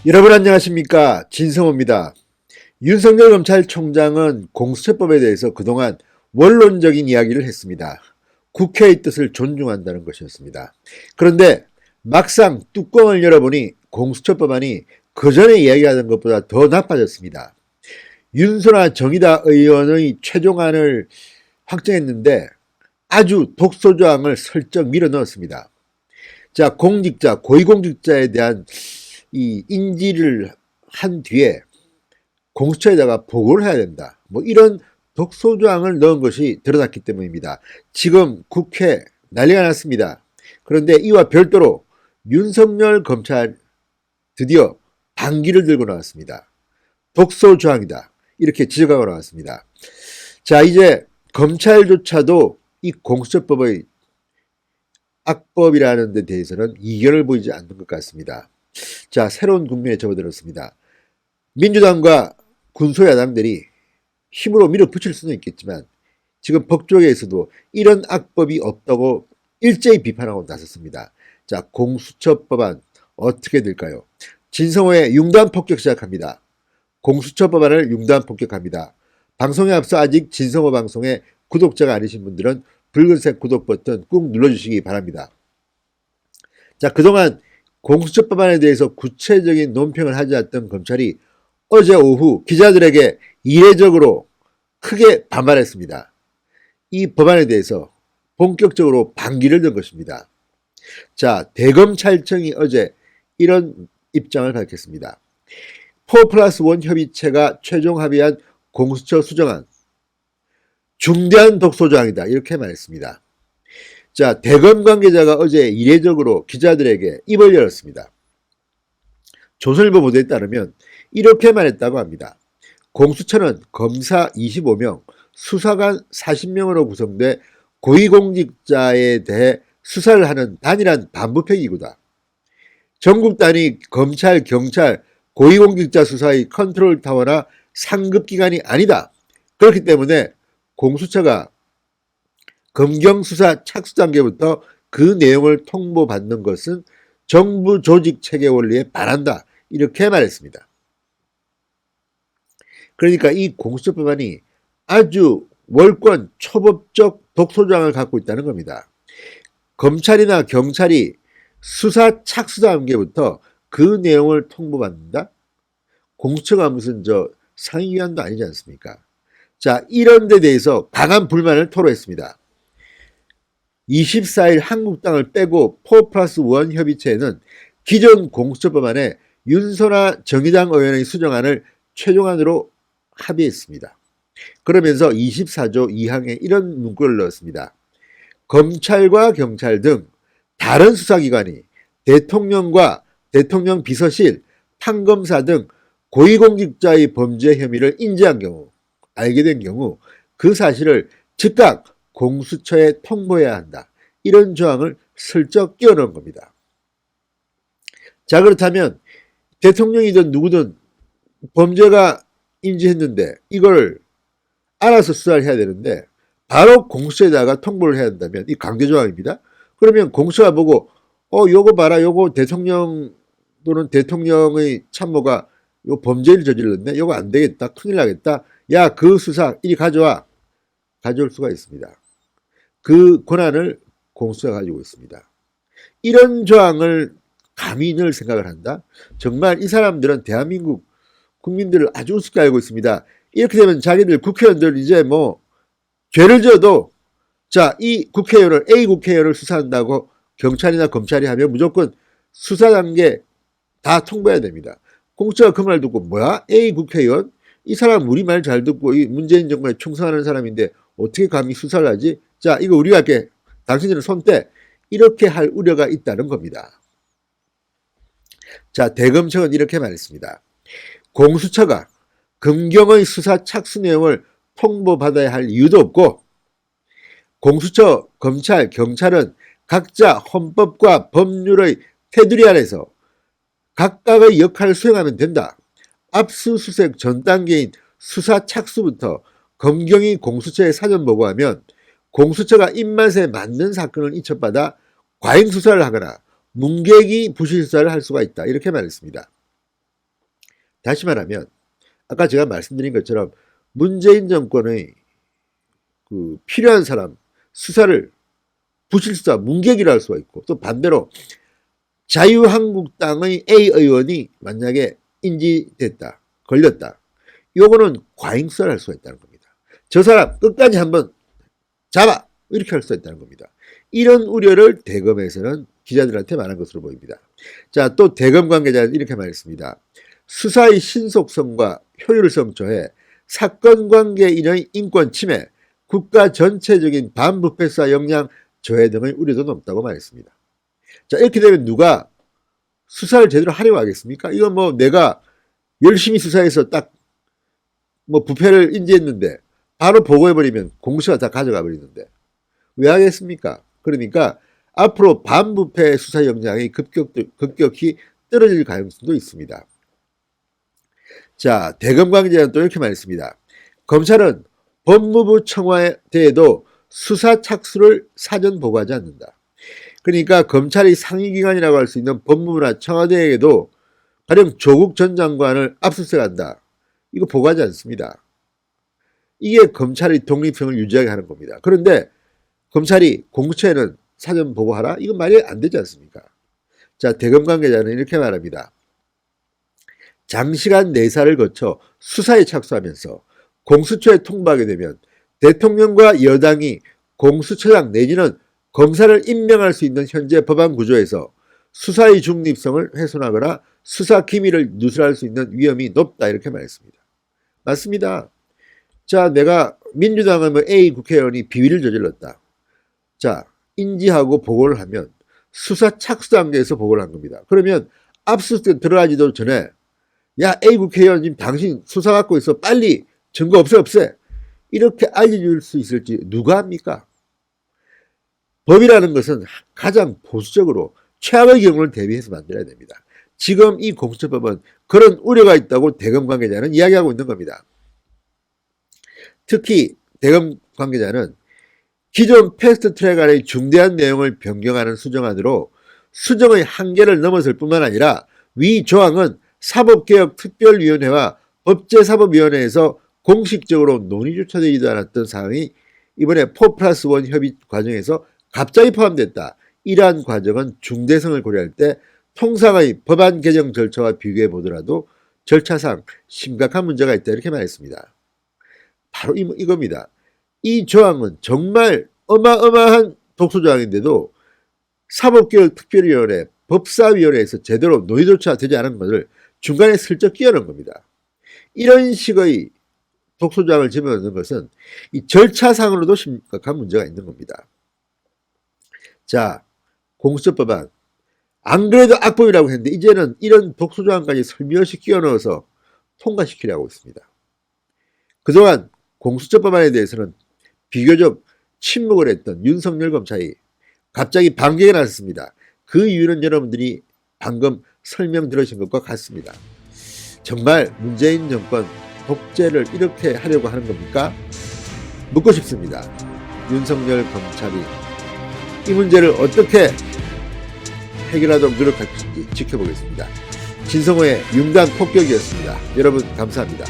여러분 안녕하십니까, 진성호입니다. 윤석열 검찰총장은 공수처법에 대해서 그동안 원론적인 이야기를 했습니다. 국회의 뜻을 존중한다는 것이었습니다. 그런데 막상 뚜껑을 열어보니 공수처법안이 그전에 이야기하던 것보다 더 나빠졌습니다. 윤소나 정의다 의원의 최종안을 확정했는데 아주 독소조항을 슬쩍 밀어넣었습니다. 자, 공직자, 고위공직자에 대한 이 인지를 한 뒤에 공수처에다가 보고를 해야 된다. 뭐 이런 독소조항을 넣은 것이 드러났기 때문입니다. 지금 국회 난리가 났습니다. 그런데 이와 별도로 윤석열 검찰 드디어 반기를 들고 나왔습니다. 독소조항이다. 이렇게 지적하고 나왔습니다. 자, 이제 검찰조차도 이 공수처법의 악법이라는 데 대해서는 이견을 보이지 않는 것 같습니다. 자, 새로운 국면에 접어들었습니다. 민주당과 군소야당들이 힘으로 밀어붙일 수는 있겠지만 지금 법조계에서도 이런 악법이 없다고 일제히 비판하고 나섰습니다. 자, 공수처법안 어떻게 될까요? 진성호의 융단 폭격 시작합니다. 공수처법안을 융단 폭격합니다. 방송에 앞서 아직 진성호 방송의 구독자가 아니신 분들은 붉은색 구독 버튼 꾹 눌러주시기 바랍니다. 자, 그동안 공수처법안에 대해서 구체적인 논평을 하지 않았던 검찰이 어제 오후 기자들에게 이례적으로 크게 반발했습니다. 이 법안에 대해서 본격적으로 반기를 든 것입니다. 자, 대검찰청이 어제 이런 입장을 밝혔습니다. 4+1 협의체가 최종 합의한 공수처 수정안 중대한 독소조항이다, 이렇게 말했습니다. 자, 대검 관계자가 어제 이례적으로 기자들에게 입을 열었습니다. 조선일보 보도에 따르면 이렇게 말했다고 합니다. 공수처는 검사 25명, 수사관 40명으로 구성돼 고위공직자에 대해 수사를 하는 단일한 반부패기구다. 전국 단위 검찰, 경찰, 고위공직자 수사의 컨트롤 타워나 상급기관이 아니다. 그렇기 때문에 공수처가 검경수사 착수 단계부터 그 내용을 통보받는 것은 정부 조직 체계 원리에 반한다. 이렇게 말했습니다. 그러니까 이 공수처법안이 아주 월권 초법적 독소조항을 갖고 있다는 겁니다. 검찰이나 경찰이 수사 착수 단계부터 그 내용을 통보받는다? 공수처가 무슨 상임위원도 아니지 않습니까? 자, 이런 데 대해서 강한 불만을 토로했습니다. 24일 한국당을 빼고 4+1 협의체에는 기존 공수처법안에 윤소나 정의당 의원의 수정안을 최종안으로 합의했습니다. 그러면서 24조 2항에 이런 문구를 넣었습니다. 검찰과 경찰 등 다른 수사기관이 대통령과 대통령 비서실, 판검사 등 고위공직자의 범죄 혐의를 인지한 경우, 알게 된 경우 그 사실을 즉각 공수처에 통보해야 한다. 이런 조항을 슬쩍 끼워 넣은 겁니다. 자, 그렇다면 대통령이든 누구든 범죄가 인지했는데 이걸 알아서 수사를 해야 되는데 바로 공수처에다가 통보를 해야 한다면 이 강제조항입니다. 그러면 공수처가 보고 요거 봐라, 요거 대통령 또는 대통령의 참모가 요 범죄를 저질렀네, 요거 안 되겠다, 큰일 나겠다, 야, 그 수사 이리 가져와, 가져올 수가 있습니다. 그 권한을 공수처가 가지고 있습니다. 이런 조항을 감히 넣을 생각을 한다? 정말 이 사람들은 대한민국 국민들을 아주 우습게 알고 있습니다. 이렇게 되면 자기들 국회의원들 이제 뭐 죄를 지어도 자, 이 국회의원을 A 국회의원을 수사한다고 경찰이나 검찰이 하면 무조건 수사 단계 다 통보해야 됩니다. 공수처가 그 말 듣고 뭐야? A 국회의원? 이 사람 우리 말 잘 듣고 이 문재인 정부에 충성하는 사람인데 어떻게 감히 수사를 하지? 자, 이거 우리가 할게. 당신들은 손 떼. 이렇게 할 우려가 있다는 겁니다. 자, 대검청은 이렇게 말했습니다. 공수처가 검경의 수사 착수 내용을 통보받아야 할 이유도 없고 공수처, 검찰, 경찰은 각자 헌법과 법률의 테두리 안에서 각각의 역할을 수행하면 된다. 압수수색 전 단계인 수사 착수부터 검경이 공수처에 사전 보고하면 공수처가 입맛에 맞는 사건을 이첩받아 과잉 수사를 하거나 문객이 부실 수사를 할 수가 있다. 이렇게 말했습니다. 다시 말하면 아까 제가 말씀드린 것처럼 문재인 정권의 그 필요한 사람 수사를 부실수사, 문객이라 할 수가 있고, 또 반대로 자유한국당의 A 의원이 만약에 인지됐다, 걸렸다, 요거는 과잉수사를 할 수가 있다는 겁니다. 저 사람 끝까지 한번 잡아! 이렇게 할 수가 있다는 겁니다. 이런 우려를 대검에서는 기자들한테 말한 것으로 보입니다. 자, 또 대검 관계자는 이렇게 말했습니다. 수사의 신속성과 효율성 저해, 사건 관계인의 인권 침해, 국가 전체적인 반부패 수사 역량 저해 등의 우려도 높다고 말했습니다. 자, 이렇게 되면 누가 수사를 제대로 하려고 하겠습니까? 이건 뭐 내가 열심히 수사해서 딱 뭐 부패를 인지했는데 바로 보고해버리면 공수가 다 가져가 버리는데 왜 하겠습니까? 그러니까 앞으로 반부패 수사 역량이 급격히 떨어질 가능성도 있습니다. 자, 대검 관계자는 또 이렇게 말했습니다. 검찰은 법무부 청와대에도 수사 착수를 사전 보고하지 않는다. 그러니까 검찰이 상위기관이라고 할 수 있는 법무부나 청와대에게도 가령 조국 전 장관을 압수수색한다. 이거 보고하지 않습니다. 이게 검찰의 독립성을 유지하게 하는 겁니다. 그런데 검찰이 공수처에는 사전 보고하라? 이건 말이 안 되지 않습니까? 자, 대검 관계자는 이렇게 말합니다. 장시간 내사를 거쳐 수사에 착수하면서 공수처에 통보하게 되면 대통령과 여당이 공수처장 내지는 검사를 임명할 수 있는 현재 법안 구조에서 수사의 중립성을 훼손하거나 수사 기밀을 누설할 수 있는 위험이 높다 이렇게 말했습니다. 맞습니다. 자, 내가 민주당의 뭐 A 국회의원이 비위를 저질렀다. 자, 인지하고 보고를 하면 수사 착수 단계에서 보고를 한 겁니다. 그러면 압수수색 들어가지도 전에 야, A 국회의원 지금 당신 수사 갖고 있어. 빨리 증거 없애. 이렇게 알려줄 수 있을지 누가 합니까? 법이라는 것은 가장 보수적으로 최악의 경우를 대비해서 만들어야 됩니다. 지금 이 공수처법은 그런 우려가 있다고 대검 관계자는 이야기하고 있는 겁니다. 특히 대검 관계자는 기존 패스트트랙 안의 중대한 내용을 변경하는 수정안으로 수정의 한계를 넘어설 뿐만 아니라 위 조항은 사법개혁특별위원회와 법제사법위원회에서 공식적으로 논의조차 되지도 않았던 사항이 이번에 4+1 협의 과정에서 갑자기 포함됐다. 이러한 과정은 중대성을 고려할 때 통상의 법안 개정 절차와 비교해 보더라도 절차상 심각한 문제가 있다 이렇게 말했습니다. 바로 이겁니다. 이 조항은 정말 어마어마한 독소조항인데도 사법개혁특별위원회, 법사위원회에서 제대로 논의조차 되지 않은 것을 중간에 슬쩍 끼워넣은 겁니다. 이런 식의 독소조항을 집어넣는 것은 이 절차상으로도 심각한 문제가 있는 겁니다. 자, 공수처법안 안 그래도 악법이라고 했는데 이제는 이런 독소조항까지 설명없이 끼워넣어서 통과시키려고 있습니다. 그동안 공수처법안에 대해서는 비교적 침묵을 했던 윤석열 검찰이 갑자기 반격에 나섰습니다. 그 이유는 여러분들이 방금 설명 들으신 것과 같습니다. 정말 문재인 정권 독재를 이렇게 하려고 하는 겁니까? 묻고 싶습니다. 윤석열 검찰이 이 문제를 어떻게 해결하도록 노력할지 지켜보겠습니다. 진성호의 융단 폭격이었습니다. 여러분 감사합니다.